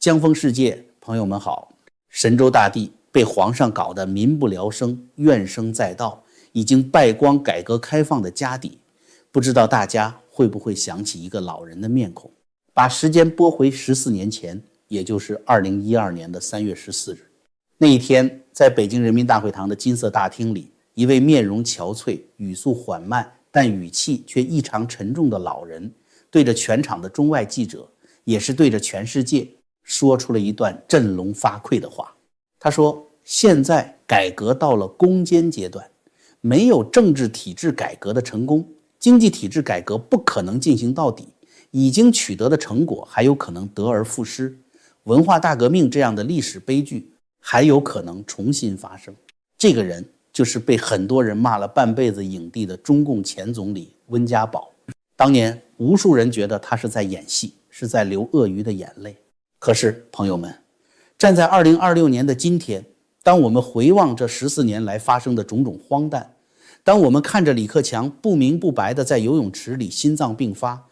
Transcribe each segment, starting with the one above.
江风世界，朋友们好。神州大地被皇上搞得民不聊生，怨声载道，已经败光改革开放的家底。不知道大家会不会想起一个老人的面孔？把时间拨回14年前，也就是2012年的3月14日。那一天，在北京人民大会堂的金色大厅里，一位面容憔悴、语速缓慢但语气却异常沉重的老人，对着全场的中外记者，也是对着全世界，说出了一段振聋发聩的话。他说，现在改革到了攻坚阶段，没有政治体制改革的成功，经济体制改革不可能进行到底，已经取得的成果还有可能得而复失，文化大革命这样的历史悲剧还有可能重新发生。这个人就是被很多人骂了半辈子影帝的中共前总理温家宝。当年无数人觉得他是在演戏，是在流鳄鱼的眼泪。可是朋友们，站在2026年的今天，当我们回望这14年来发生的种种荒诞，当我们看着李克强不明不白地在游泳池里心脏病发，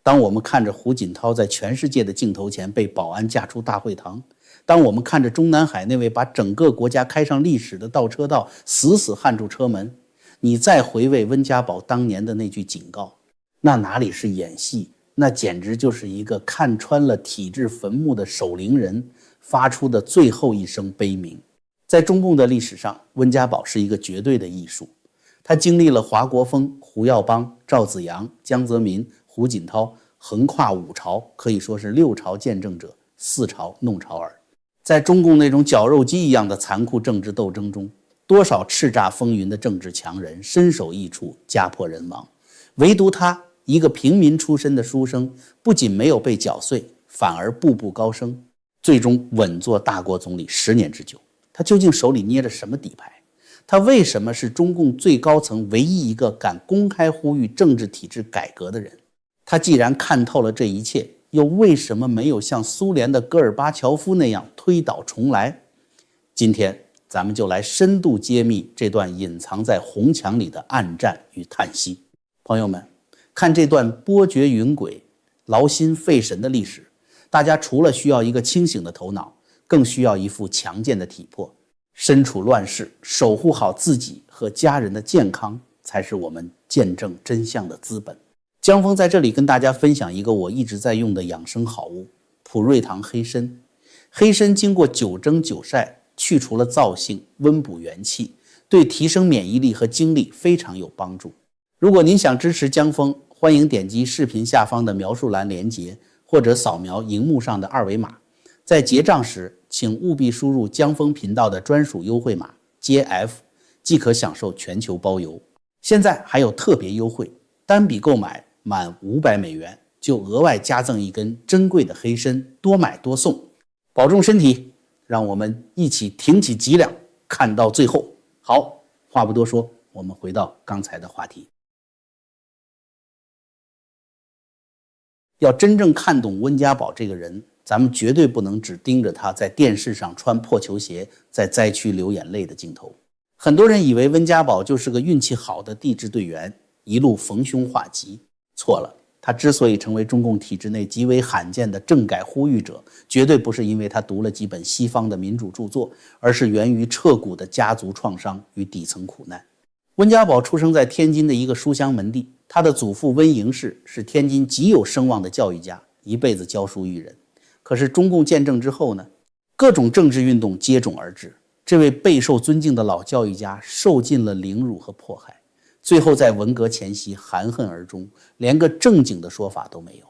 当我们看着胡锦涛在全世界的镜头前被保安架出大会堂，当我们看着中南海那位把整个国家开上历史的倒车道死死焊住车门，你再回味温家宝当年的那句警告，那哪里是演戏，那简直就是一个看穿了体制坟墓的守灵人发出的最后一声悲鸣。在中共的历史上，温家宝是一个绝对的艺术。他经历了华国锋、胡耀邦、赵紫阳、江泽民、胡锦涛，横跨5朝，可以说是6朝见证者，4朝弄潮儿。在中共那种绞肉机一样的残酷政治斗争中，多少叱咤风云的政治强人身首异处，家破人亡，唯独他一个平民出身的书生，不仅没有被搅碎，反而步步高升，最终稳坐大国总理10年之久。他究竟手里捏着什么底牌？他为什么是中共最高层唯一一个敢公开呼吁政治体制改革的人？他既然看透了这一切，又为什么没有像苏联的戈尔巴乔夫那样推倒重来？今天咱们就来深度揭秘这段隐藏在红墙里的暗战与叹息。朋友们，看这段波谲云诡、劳心费神的历史，大家除了需要一个清醒的头脑，更需要一副强健的体魄。身处乱世，守护好自己和家人的健康，才是我们见证真相的资本。江峰在这里跟大家分享一个我一直在用的养生好物——普瑞堂黑参。黑参经过9蒸9晒，去除了燥性，温补元气，对提升免疫力和精力非常有帮助。如果您想支持江峰，欢迎点击视频下方的描述栏连结，或者扫描荧幕上的2维码。在结账时，请务必输入江峰频道的专属优惠码 JF， 即可享受全球包邮。现在还有特别优惠，单笔购买满$500就额外加赠一根珍贵的黑参，多买多送。保重身体，让我们一起挺起脊梁，看到最后。好，话不多说，我们回到刚才的话题。要真正看懂温家宝这个人，咱们绝对不能只盯着他在电视上穿破球鞋，在灾区流眼泪的镜头。很多人以为温家宝就是个运气好的励志队员，一路逢凶化吉。错了，他之所以成为中共体制内极为罕见的政改呼吁者，绝对不是因为他读了几本西方的民主著作，而是源于彻骨的家族创伤与底层苦难。温家宝出生在天津的一个书香门第，他的祖父温营士是天津极有声望的教育家，一辈子教书育人。可是中共建政之后呢，各种政治运动接踵而至，这位备受尊敬的老教育家受尽了凌辱和迫害，最后在文革前夕含恨而终，连个正经的说法都没有。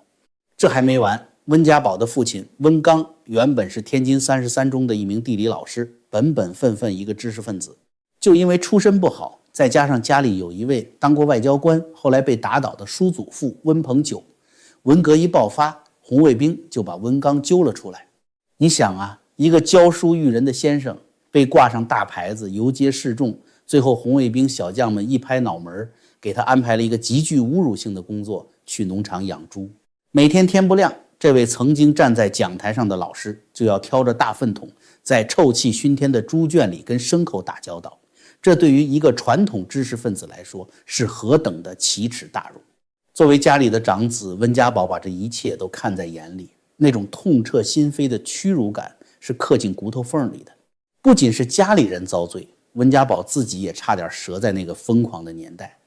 这还没完，温家宝的父亲温刚原本是天津33中的一名地理老师，本本分分一个知识分子，就因为出身不好，再加上家里有一位当过外交官，后来被打倒的叔祖父温鹏九，文革一爆发，红卫兵就把温刚揪了出来。你想啊，一个教书育人的先生被挂上大牌子，游街示众，最后红卫兵小将们一拍脑门，给他安排了一个极具侮辱性的工作，去农场养猪。每天天不亮，这位曾经站在讲台上的老师就要挑着大粪桶，在臭气熏天的猪圈里跟牲口打交道。这对于一个传统知识分子来说，是何等的奇耻大辱。作为家里的长子，温家宝把这一切都看在眼里。那种痛彻心扉的屈辱感是刻进骨头缝里的。不仅是家里人遭罪，温家宝自己也差点折在那个疯狂的年代。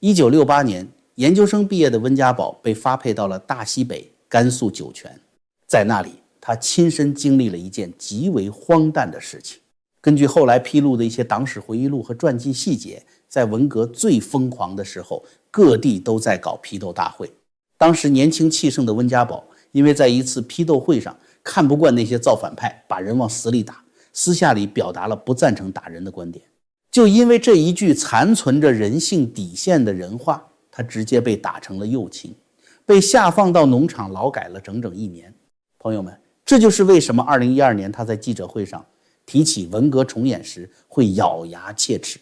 1968年，研究生毕业的温家宝被发配到了大西北甘肃酒泉，在那里他亲身经历了一件极为荒诞的事情。根据后来披露的一些党史回忆录和传记细节，在文革最疯狂的时候，各地都在搞批斗大会。当时年轻气盛的温家宝因为在一次批斗会上看不惯那些造反派把人往死里打，私下里表达了不赞成打人的观点。就因为这一句残存着人性底线的人话，他直接被打成了右倾，被下放到农场劳改了整整1年。朋友们，这就是为什么2012年他在记者会上提起文革重演时会咬牙切齿。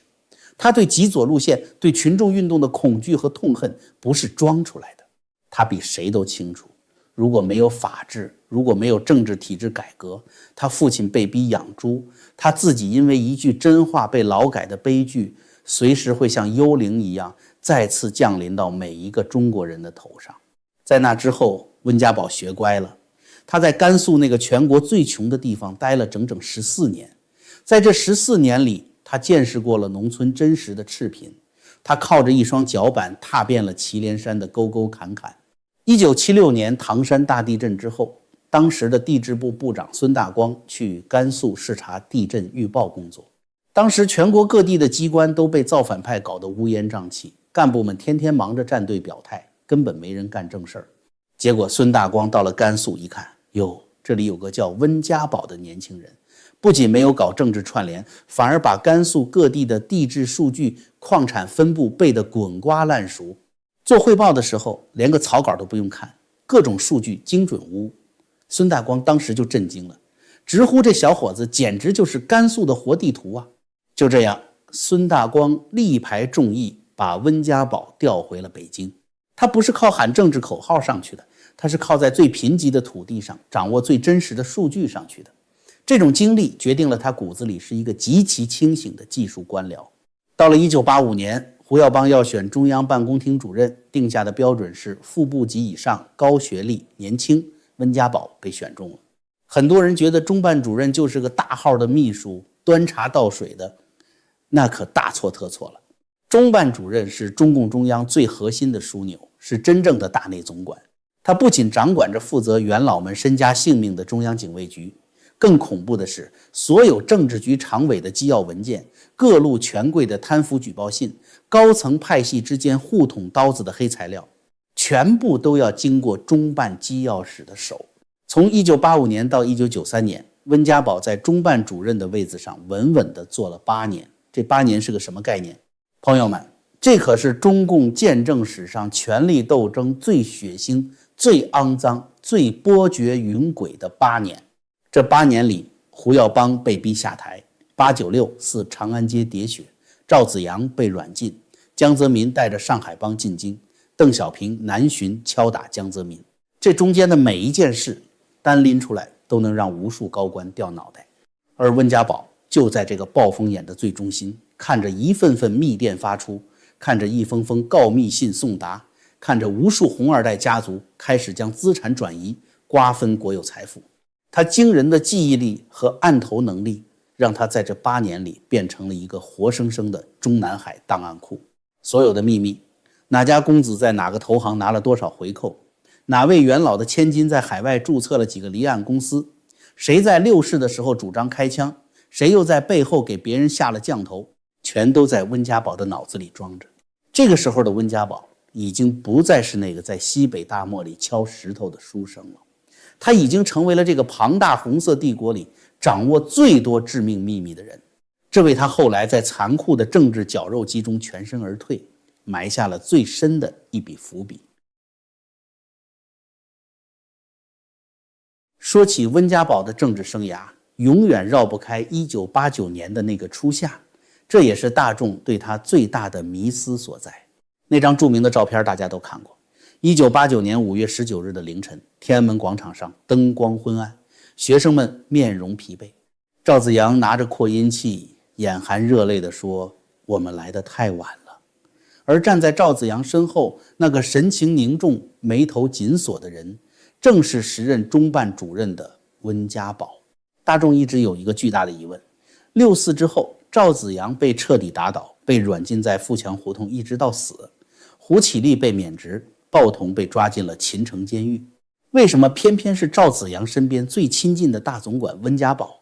他对极左路线、对群众运动的恐惧和痛恨不是装出来的，他比谁都清楚，如果没有法治，如果没有政治体制改革，他父亲被逼养猪，他自己因为一句真话被劳改的悲剧，随时会像幽灵一样再次降临到每一个中国人的头上。在那之后，温家宝学乖了，他在甘肃那个全国最穷的地方待了整整14年。在这14年里，他见识过了农村真实的赤贫，他靠着一双脚板踏遍了祁连山的沟沟坎坎。1976年唐山大地震之后，当时的地质部部长孙大光去甘肃视察地震预报工作。当时全国各地的机关都被造反派搞得乌烟瘴气，干部们天天忙着站队表态，根本没人干正事儿。结果孙大光到了甘肃一看，哟，这里有个叫温家宝的年轻人，不仅没有搞政治串联，反而把甘肃各地的地质数据、矿产分布背得滚瓜烂熟。做汇报的时候连个草稿都不用看，各种数据精准无误。孙大光当时就震惊了，直呼这小伙子简直就是甘肃的活地图啊！就这样，孙大光力排众议，把温家宝调回了北京。他不是靠喊政治口号上去的，他是靠在最贫瘠的土地上掌握最真实的数据上去的。这种经历决定了他骨子里是一个极其清醒的技术官僚。到了1985年，胡耀邦要选中央办公厅主任，定下的标准是副部级以上、高学历、年轻。温家宝被选中了。很多人觉得中办主任就是个大号的秘书，端茶倒水的，那可大错特错了。中办主任是中共中央最核心的枢纽，是真正的大内总管。他不仅掌管着负责元老们身家性命的中央警卫局，更恐怖的是，所有政治局常委的机要文件、各路权贵的贪腐举报信、高层派系之间互捅刀子的黑材料，全部都要经过中办机要室的手。从1985年到1993年，温家宝在中办主任的位子上稳稳地坐了8年。这8年是个什么概念？朋友们，这可是中共建政史上权力斗争最血腥、最肮脏、最波谲云诡的8年。这8年里，胡耀邦被逼下台，896似长安街喋血，赵紫阳被软禁，江泽民带着上海帮进京，邓小平南巡敲打江泽民。这中间的每一件事单拎出来都能让无数高官掉脑袋。而温家宝就在这个暴风眼的最中心，看着一份份密电发出，看着一封封告密信送达，看着无数红二代家族开始将资产转移，瓜分国有财富。他惊人的记忆力和案头能力让他在这8年里变成了一个活生生的中南海档案库。所有的秘密，哪家公子在哪个投行拿了多少回扣，哪位元老的千金在海外注册了几个离岸公司，谁在6市的时候主张开枪，谁又在背后给别人下了降头，全都在温家宝的脑子里装着。这个时候的温家宝已经不再是那个在西北大漠里敲石头的书生了，他已经成为了这个庞大红色帝国里掌握最多致命秘密的人。这为他后来在残酷的政治绞肉机中全身而退埋下了最深的一笔伏笔。说起温家宝的政治生涯，永远绕不开1989年的那个初夏，这也是大众对他最大的迷思所在。那张著名的照片大家都看过。1989年5月19日的凌晨，天安门广场上灯光昏暗，学生们面容疲惫。赵紫阳拿着扩音器，眼含热泪地说：“我们来得太晚了。”而站在赵紫阳身后那个神情凝重、眉头紧锁的人，正是时任中办主任的温家宝。大众一直有一个巨大的疑问：6·4之后，赵紫阳被彻底打倒，被软禁在富强胡同一直到死，胡启立被免职，鲍同被抓进了秦城监狱，为什么偏偏是赵紫阳身边最亲近的大总管温家宝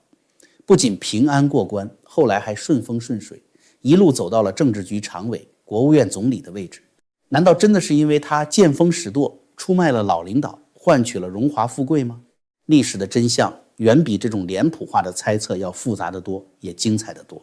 不仅平安过关，后来还顺风顺水，一路走到了政治局常委、国务院总理的位置？难道真的是因为他见风使舵，出卖了老领导，换取了荣华富贵吗？历史的真相远比这种脸谱化的猜测要复杂得多，也精彩得多。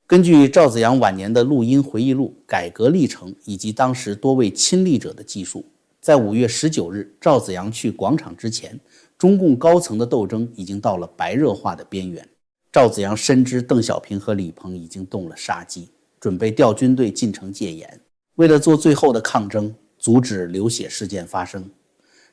根据赵紫阳晚年的录音回忆录、改革历程以及当时多位亲历者的记述，在5月19日赵紫阳去广场之前，中共高层的斗争已经到了白热化的边缘。赵紫阳深知邓小平和李鹏已经动了杀机，准备调军队进城戒严。为了做最后的抗争，阻止流血事件发生，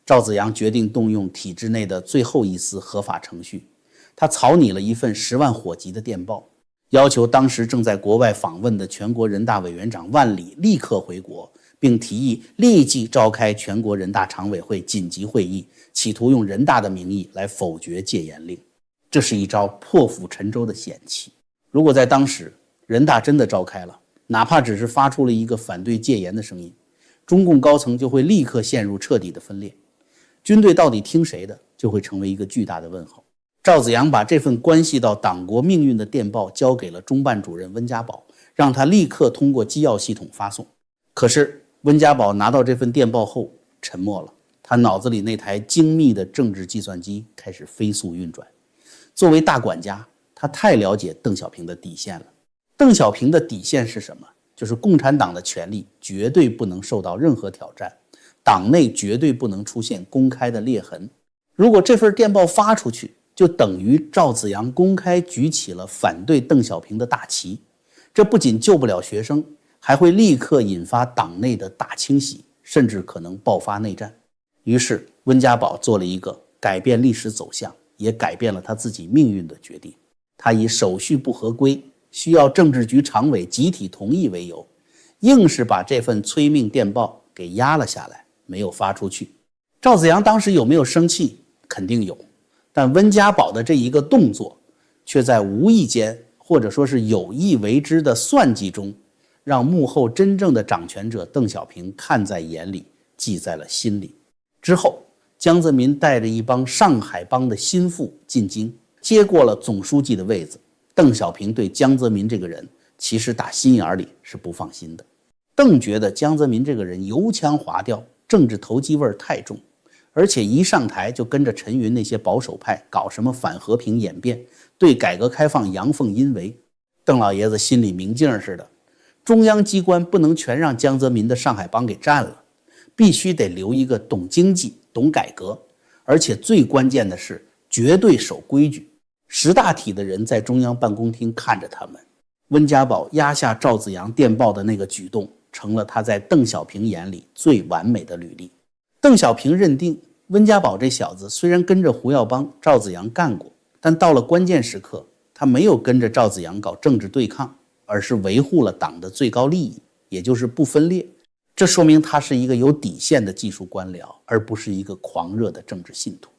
赵紫阳决定动用体制内的最后一丝合法程序。他草拟了一份10万火急的电报，要求当时正在国外访问的全国人大委员长万里立刻回国，并提议立即召开全国人大常委会紧急会议，企图用人大的名义来否决戒严令。这是一招破釜沉舟的险棋。如果在当时人大真的召开了，哪怕只是发出了一个反对戒严的声音，中共高层就会立刻陷入彻底的分裂，军队到底听谁的，就会成为一个巨大的问号。赵紫阳把这份关系到党国命运的电报交给了中办主任温家宝，让他立刻通过机要系统发送。可是温家宝拿到这份电报后沉默了，他脑子里那台精密的政治计算机开始飞速运转。作为大管家，他太了解邓小平的底线了。邓小平的底线是什么？就是共产党的权力绝对不能受到任何挑战，党内绝对不能出现公开的裂痕。如果这份电报发出去，就等于赵紫阳公开举起了反对邓小平的大旗，这不仅救不了学生，还会立刻引发党内的大清洗，甚至可能爆发内战。于是温家宝做了一个改变历史走向，也改变了他自己命运的决定。他以手续不合规，需要政治局常委集体同意为由，硬是把这份催命电报给压了下来，没有发出去。赵紫阳当时有没有生气？肯定有，但温家宝的这一个动作，却在无意间或者说是有意为之的算计中，让幕后真正的掌权者邓小平看在眼里，记在了心里。之后江泽民带着一帮上海帮的心腹进京，接过了总书记的位子。邓小平对江泽民这个人其实打心眼里是不放心的。邓觉得江泽民这个人油腔滑调，政治投机味太重，而且一上台就跟着陈云那些保守派搞什么反和平演变，对改革开放阳奉阴违。邓老爷子心里明镜似的，中央机关不能全让江泽民的上海帮给占了，必须得留一个懂经济、懂改革，而且最关键的是绝对守规矩。识大体的人在中央办公厅看着他们。温家宝压下赵紫阳电报的那个举动，成了他在邓小平眼里最完美的履历。邓小平认定温家宝这小子虽然跟着胡耀邦、赵紫阳干过，但到了关键时刻，他没有跟着赵紫阳搞政治对抗，而是维护了党的最高利益，也就是不分裂。这说明他是一个有底线的技术官僚，而不是一个狂热的政治信徒。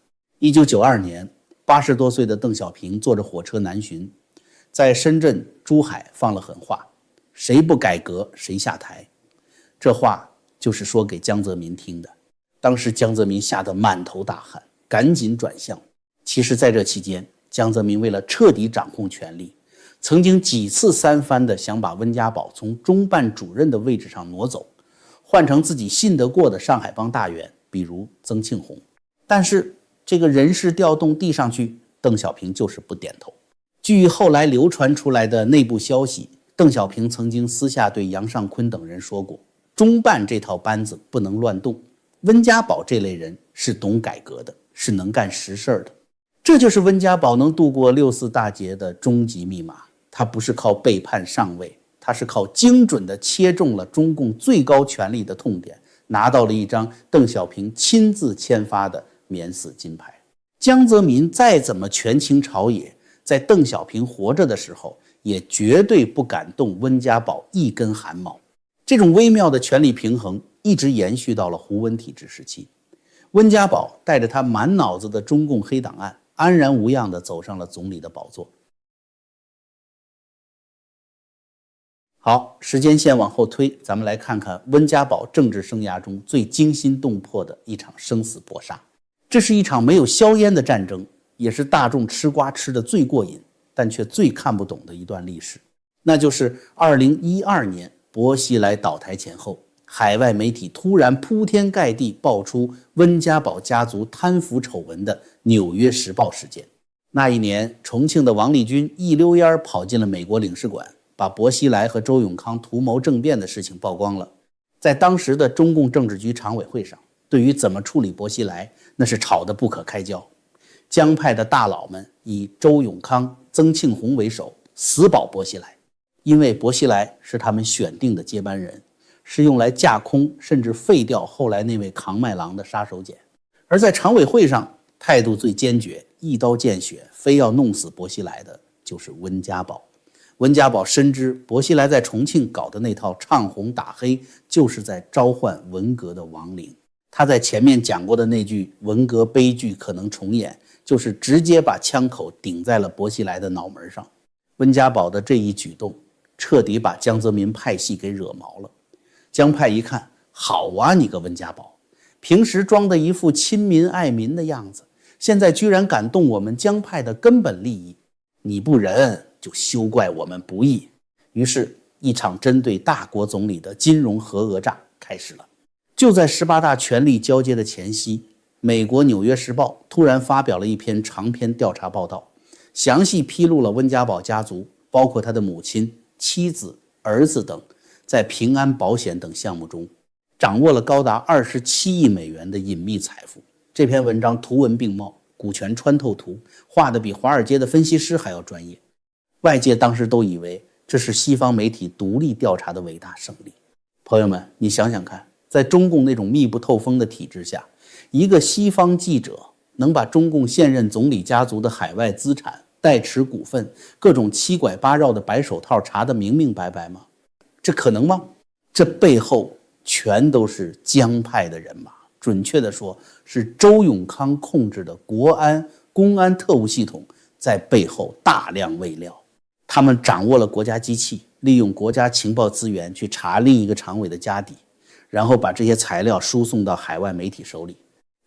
1992年，80多岁的邓小平坐着火车南巡，在深圳、珠海放了狠话：谁不改革谁下台。这话就是说给江泽民听的。当时江泽民吓得满头大汗，赶紧转向。其实在这期间，江泽民为了彻底掌控权力，曾经几次三番的想把温家宝从中办主任的位置上挪走，换成自己信得过的上海帮大员，比如曾庆红。但是这个人事调动递上去，邓小平就是不点头。据后来流传出来的内部消息，邓小平曾经私下对杨尚昆等人说过，中办这套班子不能乱动，温家宝这类人是懂改革的，是能干实事的。这就是温家宝能度过6·4大劫的终极密码。他不是靠背叛上位，他是靠精准地切中了中共最高权力的痛点，拿到了一张邓小平亲自签发的免死金牌。江泽民再怎么权倾朝野，在邓小平活着的时候，也绝对不敢动温家宝一根汗毛。这种微妙的权力平衡一直延续到了胡温体制时期。温家宝带着他满脑子的中共黑档案，安然无恙地走上了总理的宝座。好，时间线往后推，咱们来看看温家宝政治生涯中最惊心动魄的一场生死搏杀。这是一场没有硝烟的战争，也是大众吃瓜吃得最过瘾，但却最看不懂的一段历史。那就是2012年薄熙来倒台前后，海外媒体突然铺天盖地爆出温家宝家族贪腐丑闻的《纽约时报》事件。那一年，重庆的王立军一溜烟跑进了美国领事馆，把薄熙来和周永康图谋政变的事情曝光了。在当时的中共政治局常委会上，对于怎么处理薄熙来，那是吵得不可开交。江派的大佬们以周永康、曾庆红为首，死保薄熙来，因为薄熙来是他们选定的接班人，是用来架空甚至废掉后来那位扛麦郎的杀手锏。而在常委会上，态度最坚决、一刀见血，非要弄死薄熙来的就是温家宝。温家宝深知薄熙来在重庆搞的那套唱红打黑，就是在召唤文革的亡灵。他在前面讲过的那句文革悲剧可能重演，就是直接把枪口顶在了薄熙来的脑门上。温家宝的这一举动彻底把江泽民派系给惹毛了。江派一看，好啊，你个温家宝，平时装的一副亲民爱民的样子，现在居然敢动我们江派的根本利益，你不仁就休怪我们不义。于是一场针对大国总理的金融核讹诈开始了。就在18大权力交接的前夕，美国《纽约时报》突然发表了一篇长篇调查报道，详细披露了温家宝家族，包括他的母亲、妻子、儿子等，在平安保险等项目中掌握了高达27亿美元的隐秘财富。这篇文章图文并茂，股权穿透图画得比华尔街的分析师还要专业。外界当时都以为这是西方媒体独立调查的伟大胜利。朋友们，你想想看，在中共那种密不透风的体制下，一个西方记者能把中共现任总理家族的海外资产、代持股份、各种七拐八绕的白手套查得明明白白吗？这可能吗？这背后全都是江派的人马，准确地说是周永康控制的国安、公安特务系统在背后大量喂料。他们掌握了国家机器，利用国家情报资源去查另一个常委的家底，然后把这些材料输送到海外媒体手里。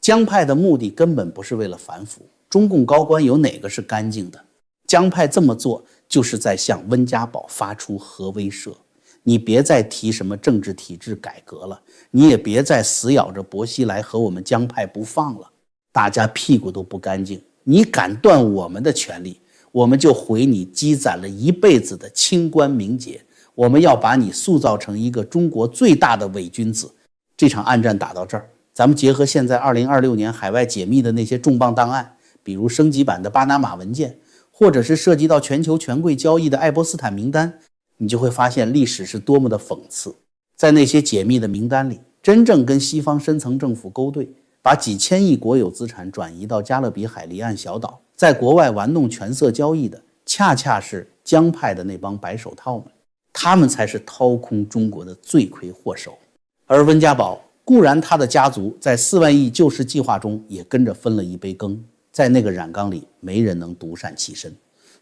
江派的目的根本不是为了反腐，中共高官有哪个是干净的？江派这么做就是在向温家宝发出核威慑，你别再提什么政治体制改革了，你也别再死咬着薄熙来和我们江派不放了，大家屁股都不干净，你敢断我们的权利，我们就毁你积攒了一辈子的清官名节，我们要把你塑造成一个中国最大的伪君子。这场暗战打到这儿，咱们结合现在2026年海外解密的那些重磅档案，比如升级版的巴拿马文件，或者是涉及到全球权贵交易的爱波斯坦名单，你就会发现历史是多么的讽刺。在那些解密的名单里，真正跟西方深层政府勾兑，把几千亿国有资产转移到加勒比海离岸小岛，在国外玩弄权色交易的，恰恰是江派的那帮白手套们，他们才是掏空中国的罪魁祸首。而温家宝固然他的家族在4万亿救市计划中也跟着分了一杯羹，在那个染缸里没人能独善其身，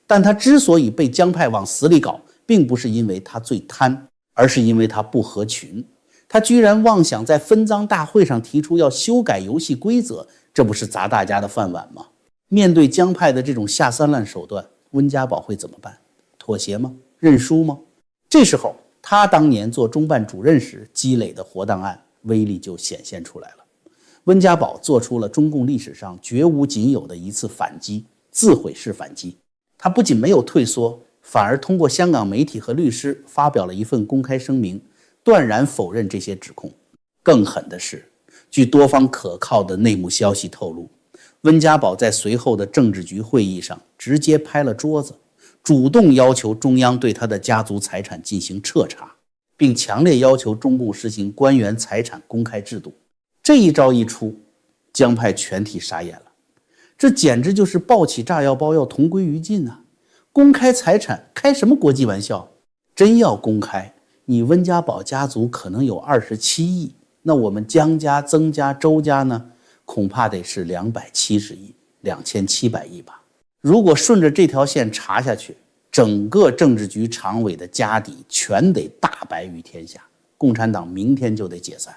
但他之所以被江派往死里搞，并不是因为他最贪，而是因为他不合群。他居然妄想在分赃大会上提出要修改游戏规则，这不是砸大家的饭碗吗？面对江派的这种下三滥手段，温家宝会怎么办？妥协吗？认输吗？这时候他当年做中办主任时积累的活档案威力就显现出来了。温家宝做出了中共历史上绝无仅有的一次反击，自毁式反击。他不仅没有退缩，反而通过香港媒体和律师发表了一份公开声明，断然否认这些指控。更狠的是，据多方可靠的内幕消息透露，温家宝在随后的政治局会议上直接拍了桌子，主动要求中央对他的家族财产进行彻查，并强烈要求中共实行官员财产公开制度。这一招一出，江派全体傻眼了，这简直就是抱起炸药包要同归于尽啊！公开财产，开什么国际玩笑？真要公开，你温家宝家族可能有27亿，那我们江家、曾家、周家呢？恐怕得是270亿、2700亿吧。如果顺着这条线查下去，整个政治局常委的家底全得大白于天下，共产党明天就得解散。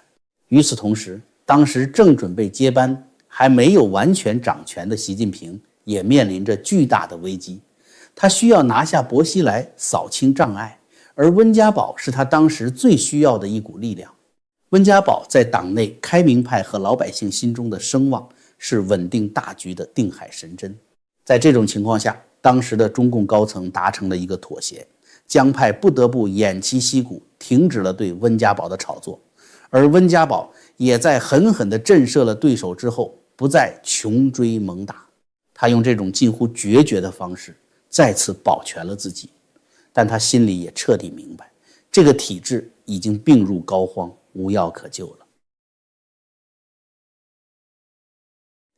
与此同时，当时正准备接班还没有完全掌权的习近平也面临着巨大的危机，他需要拿下薄熙来，扫清障碍，而温家宝是他当时最需要的一股力量。温家宝在党内开明派和老百姓心中的声望是稳定大局的定海神针。在这种情况下，当时的中共高层达成了一个妥协，江派不得不偃旗息鼓，停止了对温家宝的炒作，而温家宝也在狠狠地震慑了对手之后，不再穷追猛打。他用这种近乎决绝的方式再次保全了自己，但他心里也彻底明白，这个体制已经病入膏肓，无药可救了。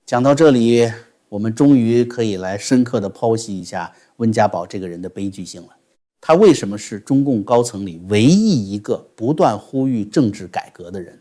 讲到这里，我们终于可以来深刻地剖析一下温家宝这个人的悲剧性了。他为什么是中共高层里唯一一个不断呼吁政治改革的人？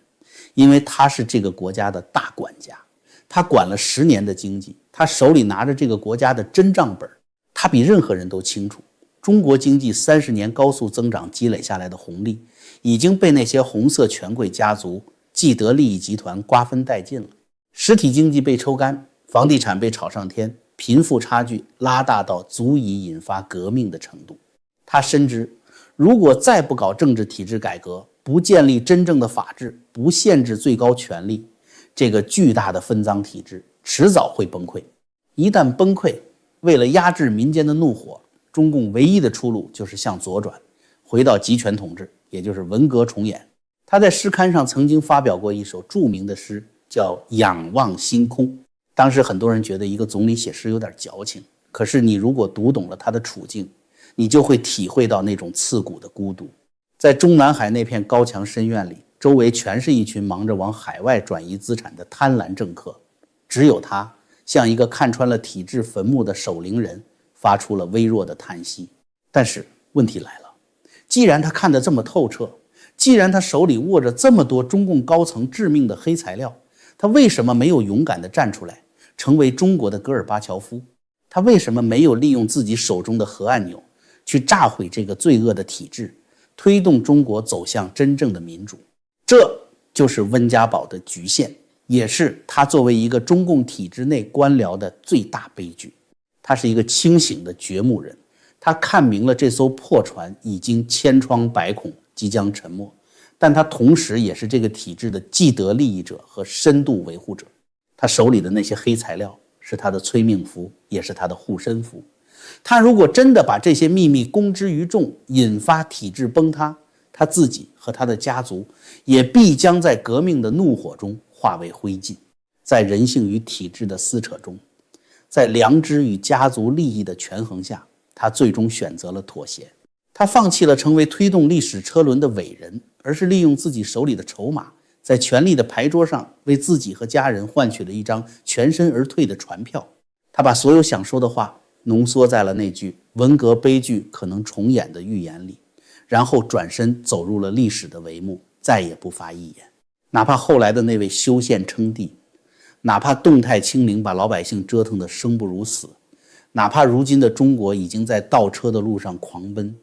因为他是这个国家的大管家，他管了10年的经济，他手里拿着这个国家的真账本，他比任何人都清楚，中国经济30年高速增长积累下来的红利，已经被那些红色权贵家族、既得利益集团瓜分殆尽了。实体经济被抽干，房地产被炒上天，贫富差距拉大到足以引发革命的程度。他深知，如果再不搞政治体制改革，不建立真正的法治，不限制最高权力，这个巨大的分赃体制迟早会崩溃。一旦崩溃，为了压制民间的怒火，中共唯一的出路就是向左转，回到集权统治，也就是文革重演。他在诗刊上曾经发表过一首著名的诗，叫《仰望星空》。当时很多人觉得一个总理写诗有点矫情，可是你如果读懂了他的处境，你就会体会到那种刺骨的孤独。在中南海那片高墙深院里，周围全是一群忙着往海外转移资产的贪婪政客，只有他像一个看穿了体制坟墓的守灵人，发出了微弱的叹息。但是问题来了，既然他看得这么透彻，既然他手里握着这么多中共高层致命的黑材料，他为什么没有勇敢地站出来，成为中国的戈尔巴乔夫？他为什么没有利用自己手中的核按钮，去炸毁这个罪恶的体制，推动中国走向真正的民主？这就是温家宝的局限，也是他作为一个中共体制内官僚的最大悲剧。他是一个清醒的掘墓人，他看明了这艘破船已经千疮百孔，即将沉没，但他同时也是这个体制的既得利益者和深度维护者。他手里的那些黑材料是他的催命符，也是他的护身符。他如果真的把这些秘密公之于众，引发体制崩塌，他自己和他的家族也必将在革命的怒火中化为灰烬。在人性与体制的撕扯中，在良知与家族利益的权衡下，他最终选择了妥协。他放弃了成为推动历史车轮的伟人，而是利用自己手里的筹码，在权力的牌桌上为自己和家人换取了一张全身而退的船票。他把所有想说的话浓缩在了那句文革悲剧可能重演的预言里，然后转身走入了历史的帷幕，再也不发一言。哪怕后来的那位修宪称帝，哪怕动态清零把老百姓折腾得生不如死，哪怕如今的中国已经在倒车的路上狂奔，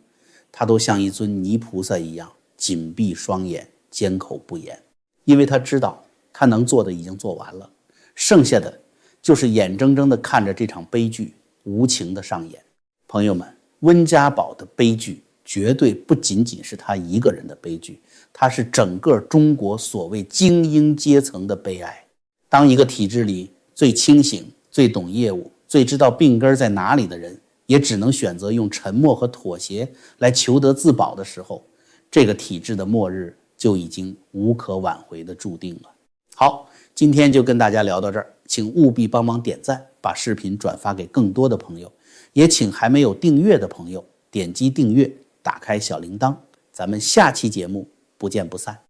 他都像一尊泥菩萨一样紧闭双眼，缄口不言。因为他知道他能做的已经做完了，剩下的就是眼睁睁地看着这场悲剧无情地上演。朋友们，温家宝的悲剧绝对不仅仅是他一个人的悲剧，它是整个中国所谓精英阶层的悲哀。当一个体制里最清醒、最懂业务、最知道病根在哪里的人，也只能选择用沉默和妥协来求得自保的时候，这个体制的末日就已经无可挽回的注定了。好，今天就跟大家聊到这儿，请务必帮忙点赞，把视频转发给更多的朋友，也请还没有订阅的朋友点击订阅，打开小铃铛，咱们下期节目不见不散。